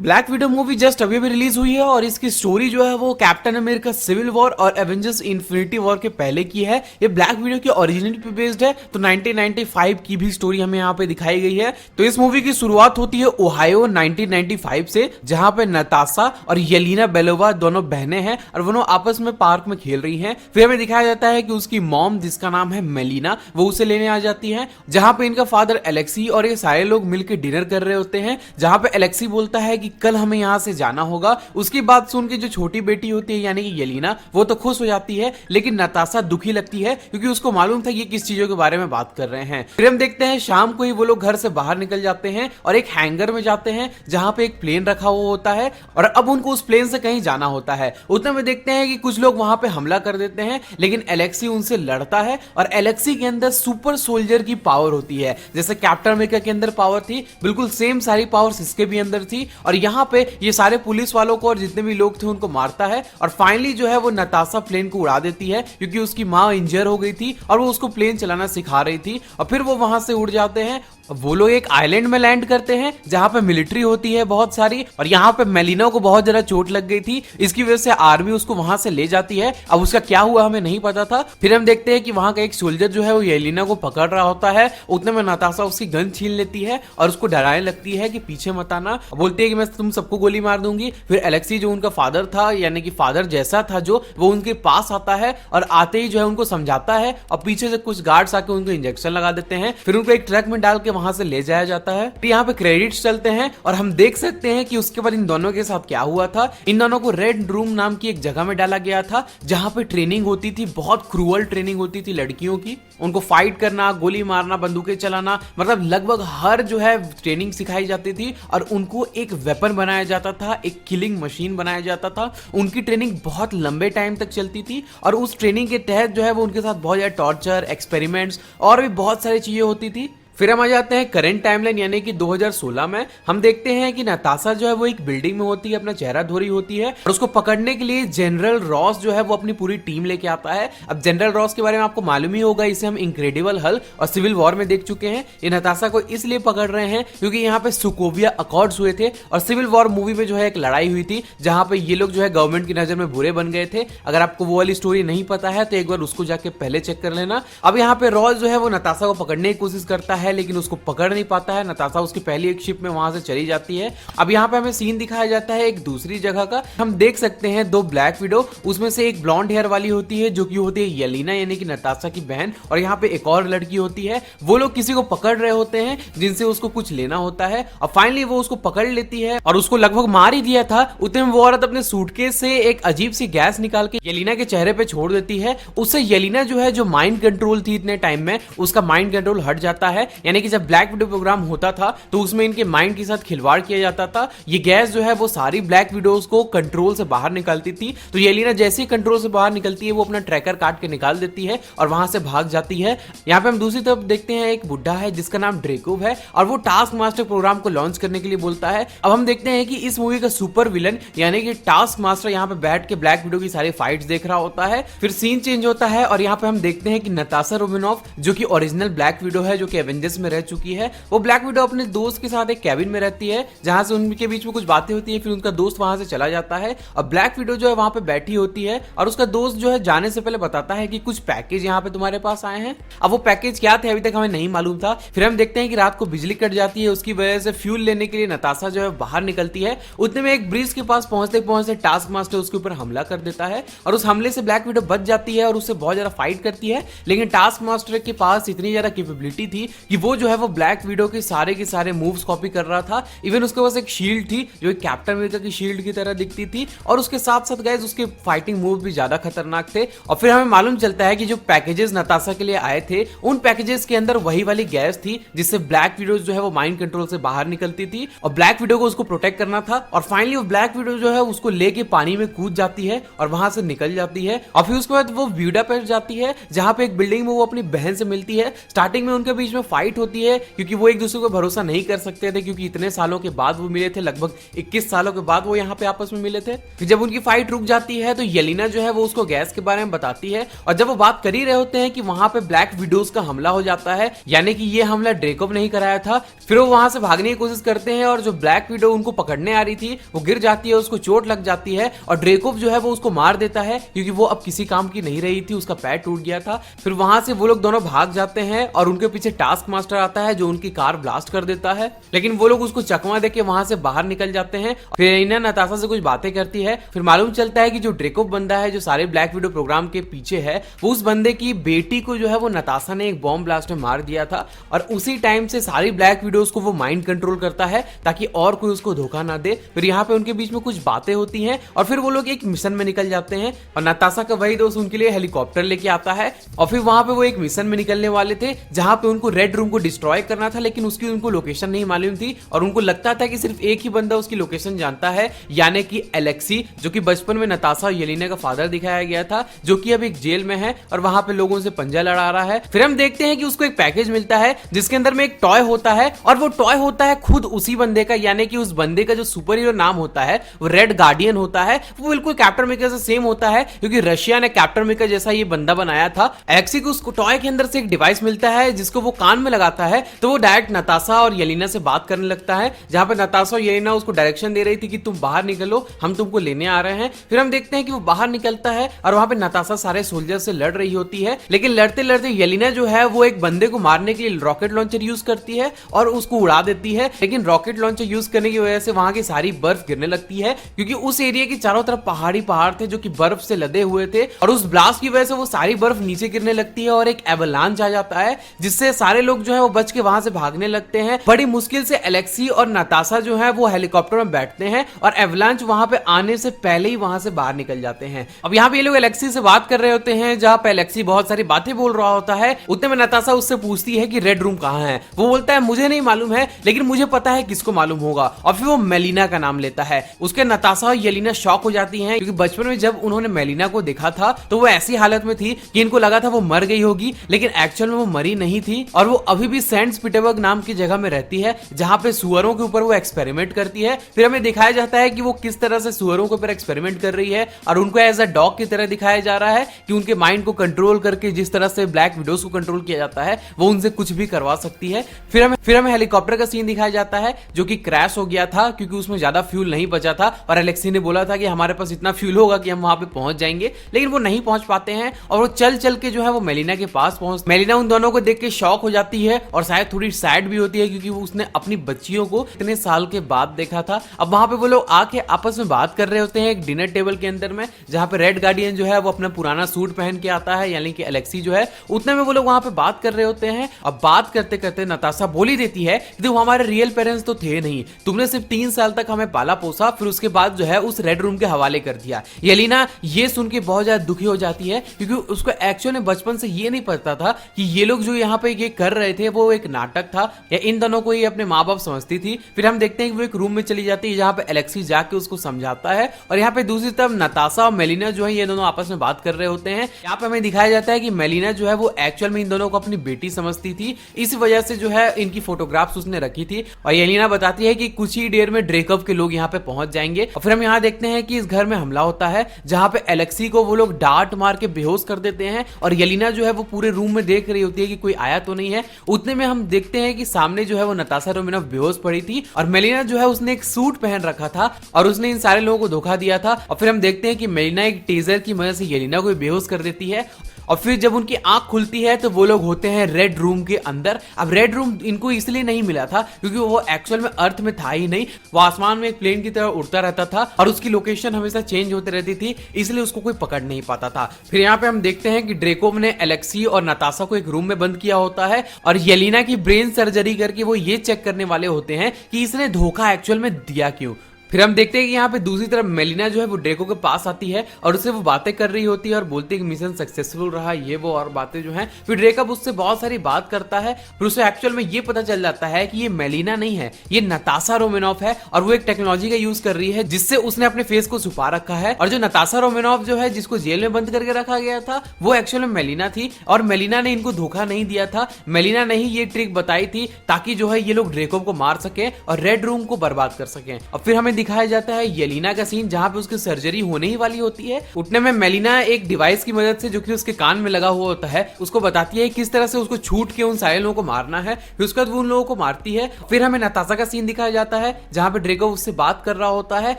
Black window movie just अभी भी release हुई है और इसकी स्टोरी जो है वो कैप्टन अमेरिका सिविल वॉर और एवेंजर्स इन्फिनिटी वॉर के पहले की है। ये ब्लैक विडो की ओरिजिनल पे बेस्ड है, तो 1995 की भी स्टोरी हमें यहाँ पे दिखाई गई है। तो इस मूवी की शुरुआत होती है ओहायो 1995 से, जहां पे नताशा और येलिना बेलोवा दोनों बहनें हैं और दोनों आपस में पार्क में खेल रही हैं। फिर हमें दिखाया जाता है कि उसकी मॉम, जिसका नाम है मेलिना, वो उसे लेने आ जाती है, जहां पे इनका फादर एलेक्सी और ये सारे लोग मिलकर डिनर कर रहे होते हैं। जहां पे एलेक्सी बोलता है कि कल हमें यहाँ से जाना होगा। उसकी बात सुन के जो छोटी बेटी होती है यानी कि येलिना, वो तो खुश हो जाती है, लेकिन नताशा दुखी लगती है क्योंकि उसको मालूम था ये किस चीजों के बारे में बात कर रहे हैं। फिर हम देखते हैं शाम को ही वो लोग घर से बाहर निकल जाते हैं और एक हैंगर में जाते हैं जहां पे एक प्लेन रखा हुआ होता है और अब उनको उस प्लेन से कहीं जाना होता है। उतने में देखते हैं कि कुछ लोग वहां पे हमला कर देते हैं, लेकिन एलेक्सी उनसे लड़ता है और एलेक्सी के अंदर सुपर सोल्जर की पावर होती है। जैसे कैप्टन अमेरिका के अंदर पावर थी, बिल्कुल सेम सारी पावर्स इसके भी अंदर थी और यहाँ पे ये सारे पुलिस वालों को और जितने भी लोग थे उनको मारता है और फाइनली जो है वो नताशा प्लेन को उड़ा देती है क्योंकि उसकी माँ इंजर हो गई थी और वो उसको प्लेन चलाना सिखा रही थी। और फिर वो वहां से उड़ जाते हैं। वो लोग एक आइलैंड में लैंड करते हैं जहां पे मिलिट्री होती है बहुत सारी, और यहाँ पे मेलिना को बहुत ज्यादा चोट लग गई थी, इसकी वजह से आर्मी उसको वहां से ले जाती है। अब उसका क्या हुआ हमें नहीं पता था। फिर हम देखते हैं कि वहां का एक सोल्जर जो है वो येलिना को पकड़ रहा होता है। उतने में नताशा उसकी गन छीन लेती है और उसको डराने लगती है कि पीछे मत आना, बोलती है कि मैं तुम सबको गोली मार दूंगी। फिर एलेक्सी जो उनका फादर था, यानी कि फादर जैसा था जो, वो उनके पास आता है और आते ही जो है उनको समझाता है और पीछे से कुछ गार्ड्स आके उनको इंजेक्शन लगा देते हैं। फिर उनको एक ट्रक में डाल के वहां से ले जाया जाता है। यहाँ पे क्रेडिट्स चलते हैं और हम देख सकते हैं कि उसके बाद इन दोनों के साथ क्या हुआ था। इन दोनों को रेड रूम नाम की एक जगह में डाला गया था जहां पे ट्रेनिंग होती थी, बहुत क्रूअल ट्रेनिंग होती थी लड़कियों की। उनको फाइट करना, गोली मारना, बंदूकें चलाना, मतलब लगभग हर जो है ट्रेनिंग सिखाई जाती थी और उनको एक वेपन बनाया जाता था, एक किलिंग मशीन बनाया जाता था। उनकी ट्रेनिंग बहुत लंबे टाइम तक चलती थी और उस ट्रेनिंग के तहत जो है वो उनके साथ बहुत ज्यादा टॉर्चर, एक्सपेरिमेंट्स और भी बहुत सारी चीजें होती थी। फिर हम आ जाते हैं करंट टाइमलाइन यानी कि 2016 में। हम देखते हैं कि नताशा जो है वो एक बिल्डिंग में होती है, अपना चेहरा धो रही होती है और उसको पकड़ने के लिए जनरल रॉस जो है वो अपनी पूरी टीम लेके आता है। अब जनरल रॉस के बारे में आपको मालूम ही होगा, इसे हम इनक्रेडिबल हल्क और सिविल वॉर में देख चुके हैं। ये नताशा को इसलिए पकड़ रहे हैं क्योंकि यहाँ पे सोकोविया अकॉर्ड्स हुए थे और सिविल वॉर मूवी में जो है एक लड़ाई हुई थी जहां पे ये लोग जो है गवर्नमेंट की नजर में बुरे बन गए थे। अगर आपको वो वाली स्टोरी नहीं पता है तो एक बार उसको जाके पहले चेक कर लेना। अब यहाँ पे रॉस जो है वो नताशा को पकड़ने की कोशिश करता है लेकिन उसको पकड़ नहीं पाता है। नताशा उसकी पहली एक शिप में वहां से चली जाती है। अब यहाँ पे हमें सीन दिखाया जाता है एक दूसरी जगह का। हम देख सकते हैं दो ब्लैक विडो, उसमें से एक ब्लॉन्ड हेयर वाली होती है जो कि होती है येलिना यानी कि नताशा की बहन, और यहाँ पे एक और लड़की होती है। वो लोग किसी को पकड़ रहे होते हैं जिनसे उसको कुछ लेना होता है और फाइनली वो उसको पकड़ लेती है और उसको लगभग मार ही दिया था। उतने में वो औरत अपने सूटकेस से एक अजीब सी गैस निकाल के येलिना के चेहरे पे छोड़ देती है। उससे येलिना जो है, जो माइंड कंट्रोल थी इतने टाइम में, उसका माइंड कंट्रोल हट जाता है। यानी कि जब ब्लैक विडो प्रोग्राम होता था तो उसमें इनके माइंड के साथ खिलवाड़ किया जाता था। ये गैस जो है वो सारी ब्लैक विडोज को कंट्रोल से बाहर निकालती थी। तो येलिना जैसे ही कंट्रोल से बाहर निकलती है वो अपना ट्रैकर काट के निकाल देती है और वहां से भाग जाती है। यहाँ पे हम दूसरी तरफ देखते हैं एक बुढ़ा है जिसका नाम ड्रेकोव है और वो टास्क मास्टर प्रोग्राम को लॉन्च करने के लिए बोलता है। अब हम देखते हैं कि इस मूवी का सुपर विलन यानी कि टास्क मास्टर यहाँ पे बैठ के ब्लैक विडो की सारी फाइट्स देख रहा होता है। फिर सीन चेंज होता है और यहाँ पे हम देखते हैं कि नताशा रोमानोफ, जो कि ओरिजिनल ब्लैक विडो है, जो कि एवेंजर्स में रह चुकी है, वो ब्लैक विडो अपने दोस्त के साथ एक कैबिन में रहती है जहां से उनके बीच में कुछ बातें होती है। फिर उनका दोस्त वहां से चला जाता है और ब्लैक विडो जो है वहां पे बैठी होती है और उसका दोस्त जो है जाने से पहले बताता है कि कुछ पैकेज यहाँ पे तुम्हारे पास आए हैं। अब वो पैकेज क्या थे अभी तक हमें नहीं मालूम था। फिर हम देखते हैं कि रात को बिजली कट जाती है, उसकी वजह से फ्यूल लेने के लिए नताशा जो है बाहर निकलती है। उतने में एक ब्रिज के पास पहुंचते पहुंचते टास्क मास्टर उसके ऊपर हमला कर देता है और उस हमले से ब्लैक विडो बच जाती है और उससे बहुत ज्यादा फाइट करती है। लेकिन टास्क मास्टर के पास इतनी ज्यादा कैपेबिलिटी थी कि वो जो है वो ब्लैक विडो के सारे मूव्स कॉपी कर रहा था। इवन उसके पास एक शील्ड थी जो एक कैप्टन अमेरिका की शील्ड की तरह दिखती थी और उसके साथ साथ गाइस उसके फाइटिंग मूव भी ज्यादा खतरनाक थे। और फिर हमें मालूम चलता है कि जो पैकेजेस नताशा के लिए आए थे उन पैकेजेस के अंदर वही वाली गैस थी जिससे ब्लैक विडो जो है वो माइंड कंट्रोल से बाहर निकलती थी और ब्लैक विडो को उसको प्रोटेक्ट करना था। और फाइनली वो ब्लैक विडो जो है उसको लेके पानी में कूद जाती है और वहां से निकल जाती है। और फिर उसके बाद वो ब्यूडापेस्ट जाती है जहां पे एक बिल्डिंग में वो अपनी बहन से मिलती है। स्टार्टिंग में उनके बीच में फाइट होती है क्योंकि वो एक दूसरे को भरोसा नहीं कर सकते थे, क्योंकि इतने सालों के बाद वो मिले थे, लगभग 21 सालों के बाद वो यहाँ पे आपस में मिले थे। फिर जब उनकी फाइट रुक जाती है तो येलिना जो है वो उसको गैस के बारे में बताती है, और जब वो बात कर ही रहे होते हैं कि वहां पे ब्लैक विडोज का हमला हो जाता है, यानी कि ये हमला ड्रेकोव नहीं कराया था। फिर वो वहां से भागने की कोशिश करते हैं और जो ब्लैक विडो उनको पकड़ने आ रही थी वो गिर जाती है, उसको चोट लग जाती है और ड्रेकोव जो है वो उसको मार देता है, क्योंकि वो अब किसी काम की नहीं रही थी, उसका पैर टूट गया था। फिर वहां से वो लोग दोनों भाग जाते हैं और उनके पीछे टास्क मास्टर आता है जो उनकी कार ब्लास्ट कर देता है, लेकिन वो लोग उसको चकमा देके वहां से बाहर निकल जाते हैं। फिर येलेना नताशा से कुछ बातें करती है। फिर मालूम चलता है कि जो ड्रेकोव बंदा है जो सारे ब्लैक विडो प्रोग्राम के पीछे है, वो उस बंदे की बेटी को जो है वो नताशा ने एक बॉम्ब ब्लास्ट में मार दिया था, और उसी टाइम से सारी ब्लैक विडोज को वो माइंड कंट्रोल करता है ताकि और कोई उसको धोखा ना दे। फिर यहाँ पे उनके बीच में कुछ बातें होती हैं और फिर वो लोग एक मिशन में निकल जाते हैं, और नताशा का वही दोस्त उनके लिए हेलीकॉप्टर लेके आता है, और फिर वहां पे वो एक मिशन में निकलने वाले थे जहां पे उनको रेड रूम को डिस्ट्रॉय करना था, लेकिन उसकी उनको लोकेशन नहीं मालूम थी, और उनको लगता था कि सिर्फ एक ही बंदा उसकी लोकेशन जानता है, यानी कि एलेक्सी, जो कि बचपन में नताशा और येलेना का फादर दिखाया गया था, जो कि अब एक जेल में है और वहां पे लोगों से पंजा लड़ा रहा है। फिर हम देखते हैं कि उसको एक पैकेज मिलता है जिसके अंदर में एक टॉय होता है, और वो टॉय होता है खुद उसी बंदे का, यानी कि उस बंदे का जो सुपर हीरो नाम होता है वो रेड गार्डियन होता है। वो बिल्कुल कैप्टन अमेरिका से सेम होता है, क्योंकि रशिया ने कैप्टन अमेरिका जैसा ये बंदा बनाया था। एलेक्सी को उस टॉय के अंदर से एक डिवाइस मिलता है जिसको वो कान में लगाता है, तो वो डायरेक्ट नताशा और येलेना से बात करने लगता है, जहां पे नताशा और येलेना उसको डायरेक्शन दे रही थी कि तुम बाहर निकलो, हम तुमको लेने आ रहे हैं। फिर हम देखते हैं कि वो बाहर निकलता है और वहां पे नताशा सारे सोल्जर से लड़ रही होती है, लेकिन लड़ते लड़ते येलेना जो है वो एक बंदे को मारने के लिए रॉकेट लॉन्चर यूज करती है और उसको उड़ा देती है, लेकिन रॉकेट लॉन्चर यूज करने की वजह से वहां की सारी बर्फ गिरने लगती है, क्योंकि उस एरिया के चारों तरफ पहाड़ी पहाड़ थे जो कि बर्फ से लदे हुए थे, और उस ब्लास्ट की वजह से वो सारी बर्फ नीचे गिरने लगती है और एक एवलांच आ जाता है, जिससे सारे लोग जो है वो बच के वहां से भागने लगते हैं। बड़ी मुश्किल से एलेक्सी और नताशा जो है वो हेलीकॉप्टर में बैठते हैं और एवलांच वहां पे आने से पहले ही वहां से बाहर निकल जाते हैं। अब यहाँ पे ये लोग एलेक्सी से बात कर रहे होते हैं, जहां पे एलेक्सी बहुत सारी बातें बोल रहा होता है, उतने में नताशा उससे पूछती है कि रेड रूम कहाँ है। वो बोलता है मुझे नहीं मालूम है, लेकिन मुझे पता है किसको मालूम होगा, और फिर वो मेलिना का नाम लेता है। उसके नताशा और येलेना शॉक हो जाती हैं, क्योंकि बचपन में जब उन्होंने मेलिना को देखा था तो वो ऐसी हालत में थी कि इनको लगा था वो मर गई होगी, लेकिन एक्चुअल में वो मरी नहीं थी, और वो अभी भी सेंट पीटर्सबर्ग नाम की जगह में रहती है, जहां पे सुअरों के ऊपर वो एक्सपेरिमेंट करती है। फिर हमें दिखाया जाता है कि वो किस तरह से सुअरों के ऊपर एक्सपेरिमेंट कर रही है, और उनको एज अ डॉग की तरह दिखाया जा रहा है कि उनके माइंड को कंट्रोल करके जिस तरह से ब्लैक विडोज को कंट्रोल किया जाता है वो उनसे कुछ भी करवा सकती है। फिर हमें हेलीकॉप्टर का सीन दिखाया जाता है जो कि क्रैश हो गया था, क्योंकि उसमें ज्यादा फ्यूल नहीं बचा था, और एलेक्सी ने बोला था कि हमारे पास इतना फ्यूल होगा कि हम वहां पे पहुंच जाएंगे, लेकिन वो नहीं पहुंच पाते हैं, और वो चल चल के जो है वो मेलिना के पास पहुंच। मेलिना उन दोनों को देख के शॉक हो जाती है और शायद थोड़ी सैड भी होती है, क्योंकि वो उसने अपनी बच्चियों को इतने साल के बाद देखा था। अब वहां पे वो लोग आके आपस में बात कर रहे होते हैं एक डिनर टेबल के अंदर में, जहां पे रेड गार्डियन जो है वो अपना पुराना सूट पहन के आता है, यानी कि एलेक्सी जो है, उतने में वो लोग वहां पे बात कर रहे होते हैं। अब बात करते करते नताशा बोली देती है कि तुम हमारे रियल पेरेंट्स तो थे नहीं, तुमने सिर्फ 3 साल तक हमें पाला पोसा, फिर उसके बाद जो है उस रेड रूम के हवाले कर दिया। येलेना ये सुन के बहुत ज्यादा दुखी हो जाती है, क्योंकि उसको एक्चुअली में बचपन से ये नहीं पता था कि ये लोग जो यहाँ पे ये कर रहे थे वो एक नाटक था, या इन दोनों को ये अपने माँ बाप समझती थी। फिर हम देखते हैं कि वो एक रूम में चली जाती है जहाँ पे एलेक्सी जाके उसको समझाता है, और यहाँ पे दूसरी तरफ नताशा और मेलिना जो है ये दोनों आपस में बात कर रहे होते हैं। यहाँ पे हमें दिखाया जाता है कि मेलिना जो है वो एक्चुअल में इन दोनों को अपनी बेटी समझती थी, इस वजह से जो है इनकी फोटोग्राफ्स उसने रखी थी, और येलेना बताती है कि कुछ ही देर में ड्रेकोव के लोग यहाँ पे पहुंच जाएंगे। और फिर हम यहाँ देखते हैं कि इस घर में हमला होता है, जहाँ पे एलेक्सी को वो लोग डांट मार के बेहोश कर देते हैं, और येलेना जो है वो पूरे रूम में देख रही होती है कि कोई आया तो नहीं है। उतने में हम देखते हैं कि सामने जो है वो नताशा रोमानोव बेहोश पड़ी थी, और मेलिना जो है उसने एक सूट पहन रखा था और उसने इन सारे लोगों को धोखा दिया था। और फिर हम देखते हैं कि मेलिना एक टेजर की मदद से येलेना को बेहोश कर देती है, और फिर जब उनकी आंख खुलती है तो वो लोग होते हैं रेड रूम के अंदर। अब रेड रूम इनको इसलिए नहीं मिला था क्योंकि वो एक्चुअल में अर्थ में था ही नहीं, वो आसमान में एक प्लेन की तरह उड़ता रहता था और उसकी लोकेशन हमेशा चेंज होती रहती थी, इसलिए उसको कोई पकड़ नहीं पाता था। फिर यहाँ पे हम देखते हैं कि ड्रेकोव ने एलेक्सी और नताशा को एक रूम में बंद किया होता है और येलेना की ब्रेन सर्जरी करके वो ये चेक करने वाले होते हैं कि इसने धोखा एक्चुअल में दिया क्यों। फिर हम देखते हैं कि यहाँ पे दूसरी तरफ मेलिना जो है वो ड्रेको के पास आती है और उससे वो बातें कर रही होती है और बोलती है कि मिशन सक्सेसफुल रहा, ये वो और बातें जो हैं। फिर ड्रेको उससे बहुत सारी बात करता है, फिर उसे एक्चुअल में ये पता चल जाता है कि ये मेलिना नहीं है, ये नताशा रोमानोफ है और वो एक टेक्नोलॉजी का यूज कर रही है जिससे उसने अपने फेस को छुपा रखा है। और जो नताशा रोमानोफ जो है जिसको जेल में बंद करके रखा गया था वो एक्चुअल में मेलिना थी और मेलिना ने इनको धोखा नहीं दिया था, मेलिना ने ही ये ट्रिक बताई थी ताकि जो है ये लोग ड्रेको को मार सके और रेड रूम को बर्बाद कर सके। और फिर हमें दिखाया जाता है येलिना का सीन जहां पे उसकी सर्जरी होने ही वाली होती है। उठने में मेलिना एक डिवाइस की मदद से जो कि उसके कान में लगा हुआ होता है उसको बताती है किस तरह से उसको छूट के उन सारे लोगों को मारना है, फिर उसके बाद वो उन लोगों को मारती है। फिर हमें नताशा का सीन दिखाया जाता है जहां पे ड्रेको उससे बात कर रहा होता है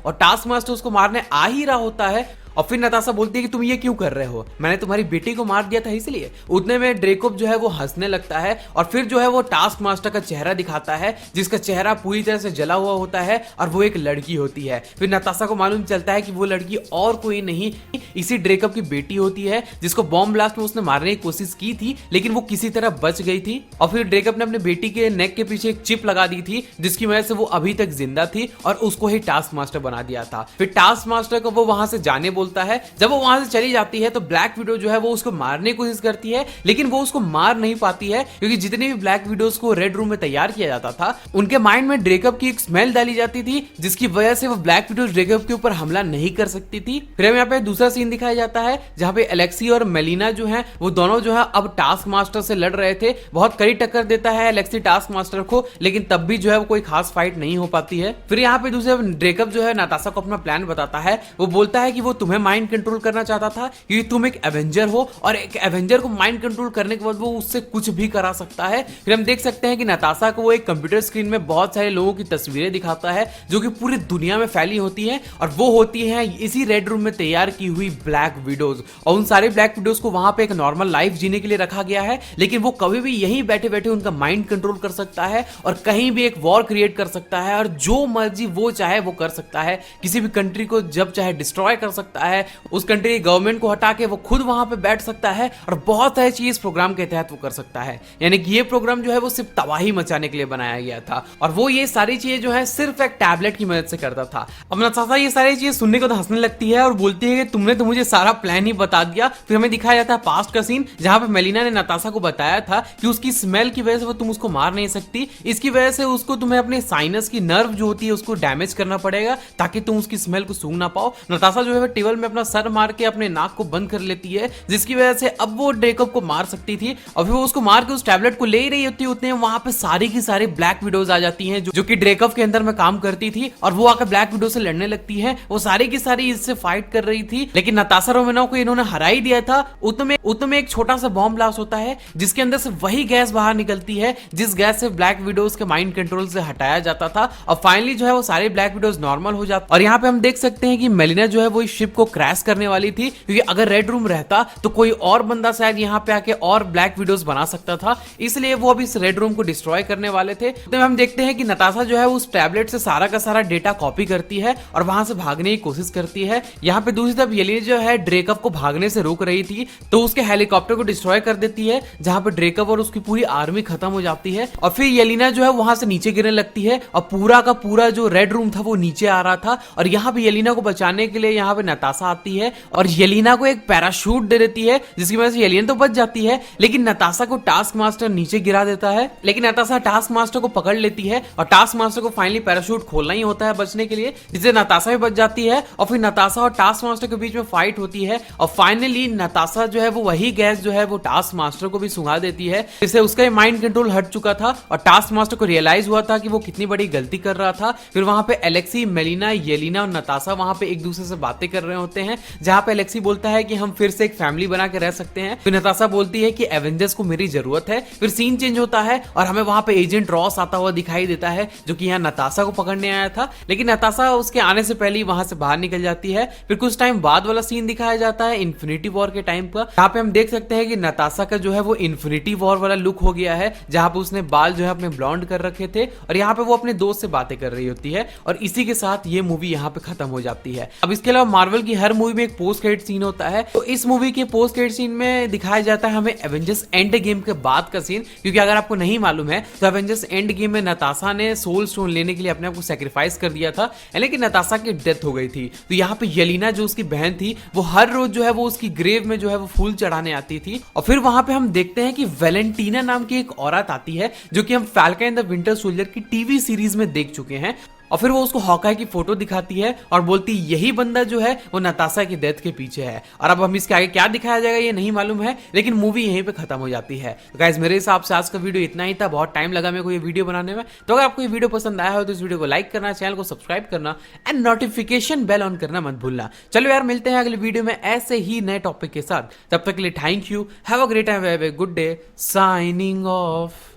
और टास्क मास्टर उसको मारने आ ही रहा होता है और फिर नताशा बोलती है कि तुम ये क्यों कर रहे हो, मैंने तुम्हारी बेटी को मार दिया था इसलिए। उतने में ड्रेकोव जो है वो हंसने लगता है और फिर जो है वो टास्क मास्टर का चेहरा दिखाता है जिसका चेहरा पूरी तरह से जला हुआ होता है और वो एक लड़की होती है। फिर नताशा को मालूम चलता है कि वो लड़की और कोई नहीं इसी ड्रेकोव की बेटी होती है जिसको बॉम्ब ब्लास्ट में उसने मारने की कोशिश की थी लेकिन वो किसी तरह बच गई थी। और फिर ड्रेकोव ने अपने बेटी के नेक के पीछे एक चिप लगा दी थी जिसकी वजह से वो अभी तक जिंदा थी और उसको ही टास्क मास्टर बना दिया था। फिर टास्क मास्टर को वो वहां से जाने बोलता है। जब वो वहां से चली जाती है तो ब्लैक विडो जो है वो उसको मारने की कोशिश करती है लेकिन वो उसको मार नहीं पाती है क्योंकि जितने भी ब्लैक विडोज को रेड रूम में तैयार किया जाता था उनके माइंड में ड्रेकोव की एक स्मेल डाली जाती थी जिसकी वजह से वो ब्लैक विडोज ड्रेकोव के ऊपर हमला नहीं कर सकती थी। फिर हमें यहाँ पे दूसरा सीन दिखाया जाता है जहां पे एलेक्सी और मेलिना जो है वो दोनों जो है अब टास्क मास्टर से लड़ रहे थे। बहुत कड़ी टक्कर देता है एलेक्सी टास्क मास्टर को लेकिन तब भी जो है वो कोई खास फाइट नहीं हो पाती है। फिर यहाँ पे दूसरे ड्रेकोव जो है नताशा को अपना प्लान बताता है। वो बोलता है कि वो तुम्हें माइंड कंट्रोल करना चाहता था क्योंकि तुम एक एवेंजर हो और एक एवेंजर को माइंड कंट्रोल करने के बाद वो उससे कुछ भी करा सकता है। फिर हम देख सकते हैं कि नताशा को वो एक कंप्यूटर स्क्रीन में बहुत सारे लोगों की तस्वीरें दिखाता है जो कि पूरी दुनिया में फैली होती हैं और वो होती हैं इसी रेड रूम में तैयार की हुई ब्लैक विडोज। और उन सारे ब्लैक विडोज को वहां पे एक नॉर्मल लाइफ जीने के लिए रखा गया है लेकिन वो कभी भी यहीं बैठे बैठे उनका माइंड कंट्रोल कर सकता है और कहीं भी एक वॉर क्रिएट कर सकता है और जो मर्जी वो चाहे वो कर सकता है। किसी भी कंट्री को जब चाहे डिस्ट्रॉय कर सकता है, उस कंट्री की गवर्नमेंट को हटा के वो खुद वहां पे बैठ सकता है और बहुत सारी चीज प्रोग्राम के तहत वो कर सकता है। यानी कि ये प्रोग्राम जो है वो सिर्फ तबाही मचाने के लिए बनाया गया था और वो ये सारी चीजें जो है सिर्फ एक टैबलेट की मदद से करता था। अब नताशा ये सारी चीजें सुनने को तो हंसने लगती है और बोलती है कि तुमने तो मुझे सारा प्लान ही बता दिया। फिर हमें दिखाया जाता है पास्ट का सीन जहां पे मेलिना ने नताशा को बताया था कि उसकी स्मेल की वजह से वो तुम उसको मार नहीं सकती, इसकी वजह से उसको तुम्हें अपने साइनस की नर्व जो होती है उसको डैमेज करना पड़ेगा ताकि तुम उसकी स्मेल को सूंघ ना पाओ। नताशा जो है टेबल में अपना सर मार के अपने नाक को बंद कर लेती है जिसकी वजह से अब वो ड्रेकोव को मार सकती थी और फिर वो उसको मार के उस टैबलेट को ले ही रही होती है। उतने वहां पे सारी की सारी ब्लैक विडोज आ जाती हैं जो कि ड्रेकोव के अंदर में काम करती थी और वो आकर ब्लैक विडो से लड़ने लगती है। वो सारी की सारी इससे फाइट कर रही थी लेकिन नताशा रोमानोफ को इन्होंने हरा ही दिया था। उतने में एक छोटा सा बॉम्ब ब्लास्ट होता है जिसके अंदर से वही गैस बाहर निकलती है जिस गैस से ब्लैक विडोज के माइंड कंट्रोल से हटाया जाता था और फाइनली जो है वो सारे ब्लैक विडोज नॉर्मल हो जाते। और यहाँ पे हम देख सकते हैं कि मेलिना जो है वो इस शिप को क्रैश करने वाली थी क्योंकि अगर रेड रूम रहता तो कोई और बंदा शायद यहाँ पे आके और ब्लैक विडोज बना सकता था, इसलिए वो अभी इस रेड रूम को डिस्ट्रॉय करने वाले थे। तो हम देखते हैं कि नताशा जो है उस टैबलेट से सारा का सारा डेटा कॉपी करती है और वहां से भागने की कोशिश करती है। यहाँ पे दूसरी तरफ येलिना जो है ड्रेकोव को भागने से रोक रही थी तो उसके हेलीकॉप्टर को डिस्ट्रॉय कर देती है जहां पे ड्रेकोव और उसकी पूरी आर्मी खत्म हो जाती है। और फिर येलिना जो है वहां से नीचे गिरने लगती है और पूरा का पूरा जो रेड रूम था वो नीचे आ रहा था और यहाँ पे येलिना को बचाने के लिए यहाँ पे नताशा आती है और येलिना को एक पैराशूट दे देती है जिसकी वजह से येलिना तो बच जाती है लेकिन नताशा को टास्क मास्टर नीचे गिरा देता है। लेकिन नताशा टास्क मास्टर को पकड़ लेती है और टास्क मास्टर को फाइनली पैराशूट खोलना ही होता है बचने के लिए, जिससे नताशा भी बच जाती है। और फिर नताशा और टास्क मास्टर के बीच में फाइट होती है और फाइनली नताशा जो है वो वही गैस जो है वो टास्क मास्टर को भी सुंघा देती है जिससे उसका माइंड कंट्रोल हट चुका था और टास्क मास्टर को रियलाइज हुआ था कि वो कितनी बड़ी गलती कर रहा था। फिर वहां पे एलेक्सी, मेलिना, येलिना और नताशा वहां पे एक दूसरे से बातें कर रहे होते हैं जहां पे एलेक्सी बोलता है कि हम फिर से एक फैमिली बना के रह सकते हैं। फिर नताशा बोलती है कि एवेंजर्स को मेरी जरूरत है। फिर सीन चेंज होता है और हमें वहां पे एजेंट रॉस आता हुआ दिखाई देता है जो कि यहाँ नताशा को पकड़ने आया था, लेकिन नताशा उसके आने से पहले ही वहां से बाहर निकल जाती है। फिर कुछ टाइम बाद वाला सीन दिखाया जाता है इन्फिनिटी वॉर के टाइम का, जहाँ पे हम देख सकते हैं कि नताशा का जो है वो इन्फिनिटी वॉर वाला लुक हो गया है, जहाँ पे उसने बाल जो है अपने ब्लॉन्ड कर रखे थे और यहाँ पे वो अपने दोस्त से बातें कर रही होती है। और इसी के साथ ये मूवी यहाँ पे खत्म हो जाती है। अब इसके अलावा मार्वल नॉर्मल की हर मूवी में एक पोस्ट क्रेडिट सीन होता है, तो इस मूवी के पोस्ट क्रेडिट सीन में दिखाया जाता है हमें एवेंजर्स एंड गेम के बाद का सीन। क्योंकि अगर आपको नहीं मालूम है तो एवेंजर्स एंड गेम में नताशा ने सोल स्टोन लेने के लिए अपने आप को सेक्रीफाइस कर दिया था, लेकिन नताशा की डेथ हो गई थी। तो यहाँ पे येलिना जो उसकी बहन थी वो हर रोज जो है वो उसकी ग्रेव में जो है वो फूल चढ़ाने आती थी। और फिर वहां पे हम देखते हैं कि वैलेंटीना नाम की एक औरत आती है जो कि हम falcon and the winter soldier की टीवी सीरीज में देख चुके हैं। और फिर वो उसको हॉकाई की फोटो दिखाती है और बोलती है यही बंदा जो है वो नताशा की डेथ के पीछे है। और अब हम इसके आगे क्या दिखाया जाएगा ये नहीं मालूम है, लेकिन मूवी यहीं पे खत्म हो जाती है। तो गाइस मेरे हिसाब से आज का वीडियो इतना ही था, बहुत टाइम लगा मेरे को ये वीडियो बनाने में। तो अगर आपको ये वीडियो पसंद आया हो तो इस वीडियो को लाइक करना, चैनल को सब्सक्राइब करना एंड नोटिफिकेशन बेल ऑन करना मत भूलना। चलो यार मिलते हैं अगले वीडियो में ऐसे ही नए टॉपिक के साथ। तब तक के लिए thank you, have a great time, have a good day, signing off.